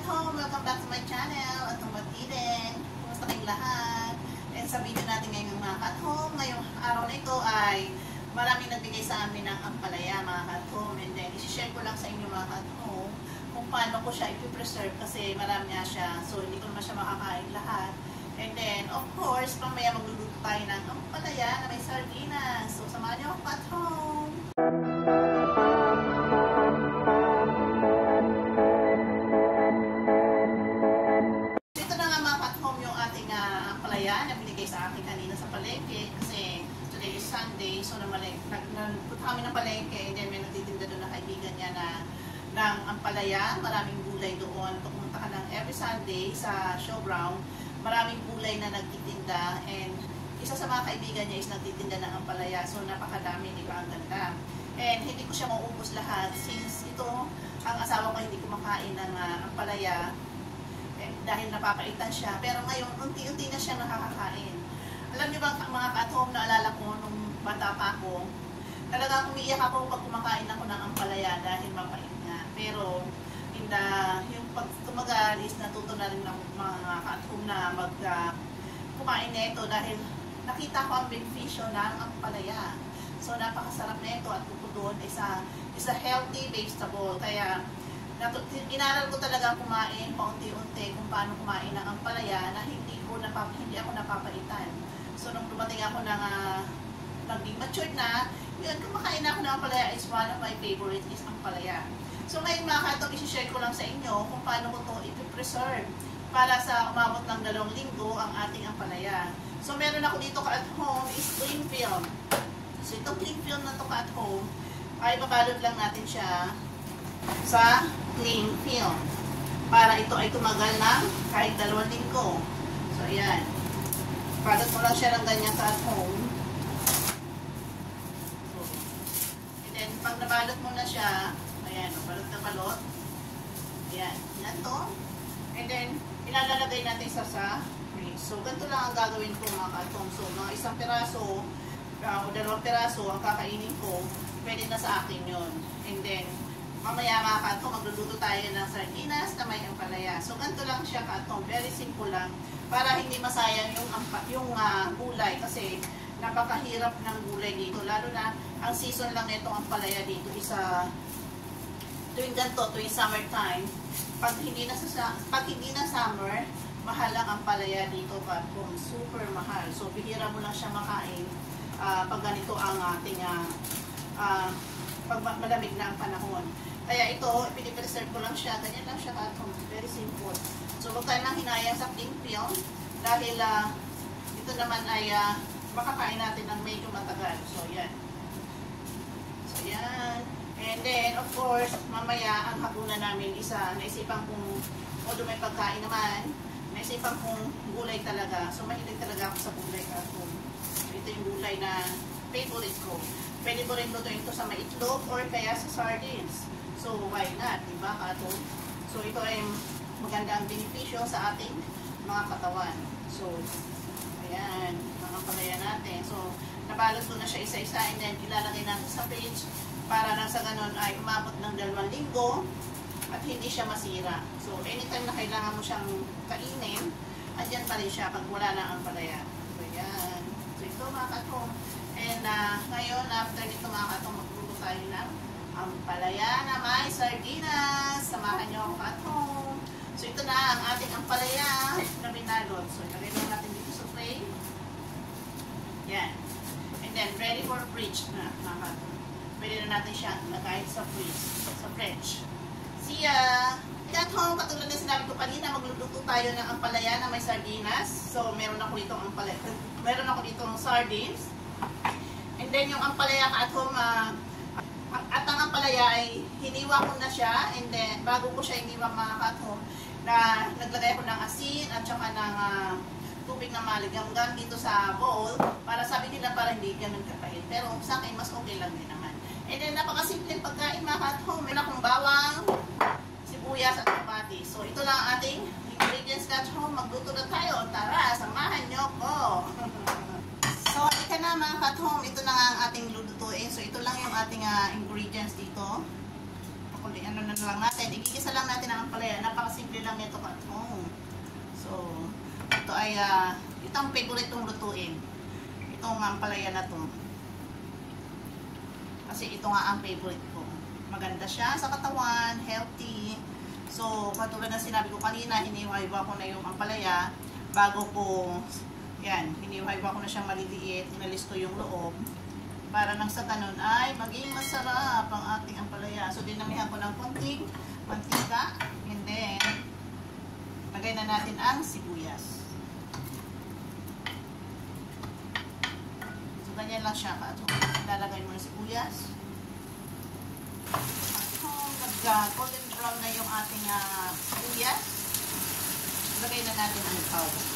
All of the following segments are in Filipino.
home! Welcome back to my channel at tumatiden. Kumusta kayong lahat? And sa video natin ngayon mga ka-home, ngayong araw na ito ay maraming nagbigay sa amin ng ampalaya mga ka-home. And then, isi-share ko lang sa inyo mga ka-home kung paano ko siya ipipreserve kasi marami nga siya. So, hindi ko naman siya makakain lahat. And then, of course, pamaya magluluto tayo ng ampalaya na may sardinas. So, samahan niyo ako ka-home! Na binigay sa akin kanina sa palengke kasi today is Sunday, so nagpunta kami ng palengke and then may nagtitinda doon na kaibigan niya ng ampalaya, maraming gulay doon. Pumunta ka ng every Sunday sa showground, maraming gulay na nagtitinda and isa sa mga kaibigan niya is nagtitinda ng ampalaya, so napakadami, di ba, ang ganda. And hindi ko siya maubos lahat since ito, ang asawa ko hindi kumakain ng ampalaya dahil napapaitan siya. Pero ngayon, unti-unti na siya nakakakain. Alam niyo ba mga ka-home, naalala ko nung bata pa ako, talagang umiiyak ako pag kumakain ako ng ampalaya dahil mapait nga. Pero, yung pag tumagalis, natuto na rin ng mga ka-home na kumain nito dahil nakita ko ang benepisyo ng ampalaya. So, napakasarap nito at bukod doon is a healthy vegetable. Kaya, inaral ko talaga kumain paunti-unti kung paano kumain ng ampalaya na hindi ako napapaitan. So, nung dumating ako naging matured na, yun, kumakain ako ng ampalaya is one of my favorite is ampalaya. So, ngayon mga ka-home, isi-share ko lang sa inyo kung paano ko ito ipipreserve para sa umabot ng 2 linggo ang ating ampalaya. So, meron ako dito ka-home is cling film. So, itong cling film na ito ka-home, ay babalot lang natin siya sa cling film para ito ay tumagal ng kahit 2 linggo. So, ayan. Balot mo lang siya ng ganyan sa home. So, and then, pag nabalot mo na siya, ayan, balot na balot. Ayan, yan to. And then, inalalagay natin sa freeze. So, ganito lang ang gagawin ko mga ka-home. So, mga 1 piraso o 2 piraso ang kakainin ko, pwede na sa akin yun. And then, mamaya mga ka-home, magluluto tayo ng sardinas na may ampalaya. So, ganito lang siya ka-home. Very simple lang. Para hindi masayang yung gulay. Kasi, napakahirap ng gulay dito. Lalo na, ang season lang nitong ampalaya dito is tuwing ganito, tuwing summertime. Pag hindi na summer, mahal ang ampalaya dito ka-home. Super mahal. So, bihira mo lang siya makain pag ganito ang ating pag malamig na ang panahon. Kaya ito, pinipreserve ko lang siya. Ganyan lang siya ka-home. Very simple. So, huwag tayo nang hinayang sa cling film dahil ito naman ay makakain natin ng medyo matagal. So, yan. So, yan. And then, of course, mamaya ang hapunan namin naisipan kong, although may pagkain naman, naisipan kong gulay talaga. So, mahilig talaga ako sa gulay ka-home. So, ito yung gulay na favorite ko. Pwede ko rin lutuin ito sa maitlog or kaya sa sardines. So, why not? Diba, ka-home? So, ito ay maganda ang benepisyo sa ating mga katawan. So, ayan, mga palaya natin. So, nabalot ko na siya isa-isa and then ilalagay natin sa fridge para nang sa ganun ay umabot ng 2 linggo at hindi siya masira. So, anytime na kailangan mo siyang kainin, andyan pa rin siya pag wala na ang palaya. So, ayan. So, ito mga ka-home. And ngayon, after nito mga ka-home, magluto tayo ng ampalaya na may sardinas. Samahan niyo ako ka-home. So, ito na ang ating ampalaya na binalot. So, ilagay lang natin dito sa frame. Yan. And then, ready for fridge na mga ka-home. Pwede na natin siya ilagay sa fridge. See ya! Ka-home, katulad na sinabi ko kanina, magluluto tayo ng ampalaya na may sardinas. So, meron ako dito ampalaya. Meron ako dito ng sardines. And then, yung ampalaya ka-home, at ang ampalaya ay hiniwa ko na siya. And then, bago ko siya hiniwa mga ka-home, na naglagay ako ng asin at saka ng tubig na maligam-gam dito sa bowl para sabi nila para hindi ganun kapait. Pero sa akin, mas okay lang din naman. And then, napakasimpleng pagkain mga ka-home. Meron akong bawang, sibuyas at kamatis. So, ito lang ang ating ingredients ka-home. Magluto na tayo. Tara, samahan nyo ko. So, ika na mga ka-home. Ito na nga ang ating lulutuin. So, ito lang yung ating ingredients dito. Ano na lang natin. Igigisa lang natin ang ampalaya. Napakasimple lang ay, ito ang favorite kong lutuin. Itong ampalaya na to. Kasi ito nga ang favorite ko. Maganda siya sa katawan, healthy. So, katulad na sinabi ko kanina, hinihiwa ko na yung ampalaya bago ko, yan, hinihiwa ko na siyang maliliit, inalis ko yung loob. Para nang sa ganun ay maging masarap ang ating ampalaya. So, dinamihan ko ng konting mantika. And then, lagay na natin ang sibuyas. So, ganyan lang siya. Lalagay mo ng sibuyas. At kung nag-golden brown na yung ating sibuyas, lagay na natin ang powder.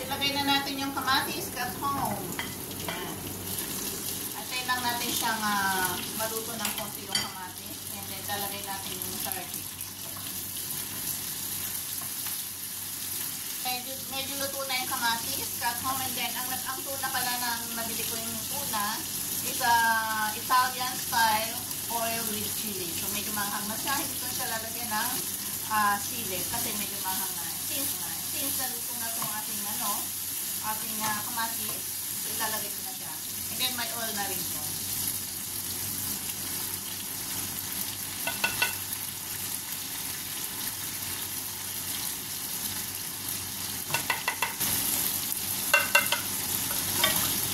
Lagay na natin yung kamatis at home. Ayan. Antayin lang natin siyang maluto ng konti yung kamatis. And then lalagay natin yung sardine. Medyo luto na yung kamatis at home. And then ang tuna pala na nabili ko yung tuna is Italian style oil with chili. So medyo manghang na siya. Hindi ko siya lalagyan ng sili kasi medyo manghang na. Since naluto na itong ating kamatis, ilalagay ko na siya. And then may oil na rin po.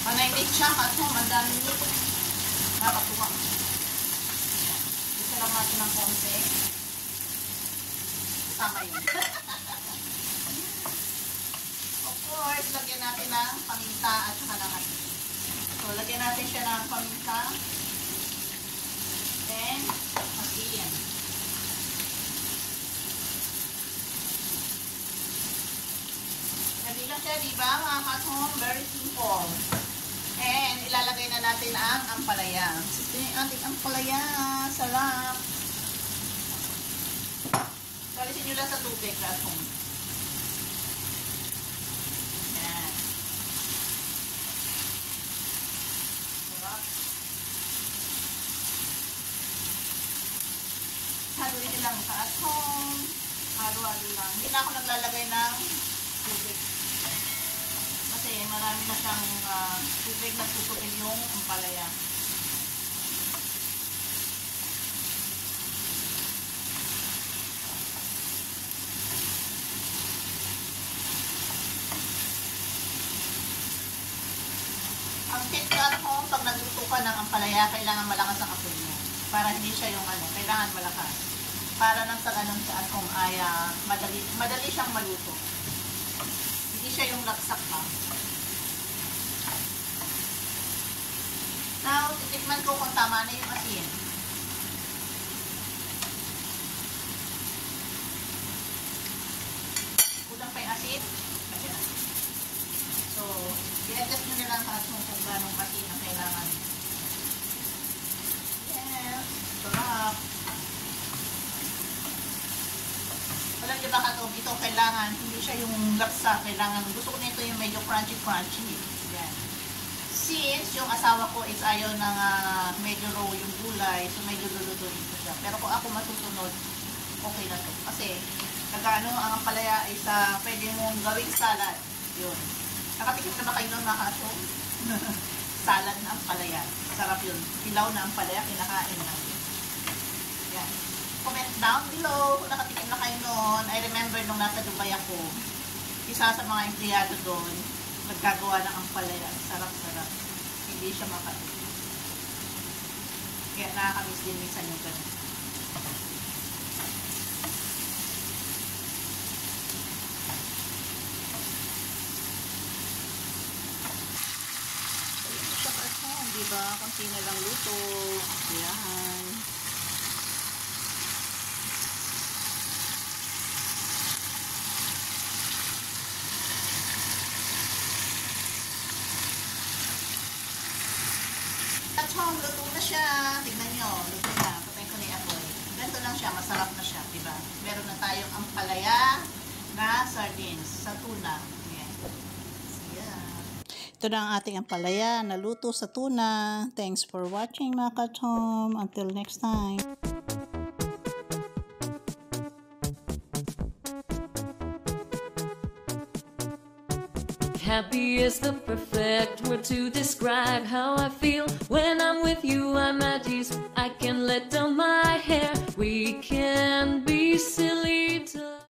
Panay-lit siya kasi madami nito. Nakatuwa. Isa lang natin ng konti. Tama yun. Of course, lagyan natin ng paminta at saka ng asin. So, lagyan natin siya ng paminta. Then, asin. Dali lang siya, diba? Mga katong, very simple. And, ilalagay na natin ang ampalaya. Ito yung ating ampalaya. Sarap. Kalisin nyo lang sa tubig, katong. Haluin nyo lang sa at home. Halo-halo lang. Hindi na ako naglalagay ng tubig. Kasi marami na siyang tubig na tutupin yung ampalaya. Ang tip sa at home, pag nagluto ka ng ampalaya, kailangan malakas ang apoy mo. Para hindi siya yung kailangan malakas. Para nang sa ganun sa atong ay madali siyang maluto. Hindi siya yung laksak pa. Now, titikman ko kung tama na yung asin. Kulang pa yung asin. Ayan. So, i-adjust nyo na lang kung gano'ng asin ang kailangan. Yes. Sarap. Alam niyo ba katong ito kailangan, hindi siya yung laksa, kailangan, gusto ko nito yung medyo crunchy. Yan. Since yung asawa ko is ayaw ng medyo raw yung gulay, so medyo lulutuin ko siya. Pero kung ako masusunod, okay na to. Kasi, ang ampalaya is pwede mong gawing salad. Yun. Nakatikim na ba kayo ng nakatong? Salad na ampalaya. Sarap yun. Pilaw na ampalaya, kinakain natin. Yan. Comment down below kung nakatikim na kayo noon. I remember nung nasa Dubai ako, isa sa mga empleyado doon, nagkagawa ng ampalaya. Sarap-sarap. Hindi siya makatikim. Kaya nakakamiss din minsan yung ganun. Siya pa home, diba? Kunti na lang luto. Ayan. Luto na siya. Tignan nyo. Luto na. Patayin ko na yung apoy. Ganito lang siya. Masarap na siya. Diba? Meron na tayong ampalaya na sardines sa tuna. Ayan. So, yeah. Ito na ang ating ampalaya, naluto sa tuna. Thanks for watching mga katom. Until next time. Happy is the perfect word to describe how I feel. When I'm with you, I'm at ease. I can let down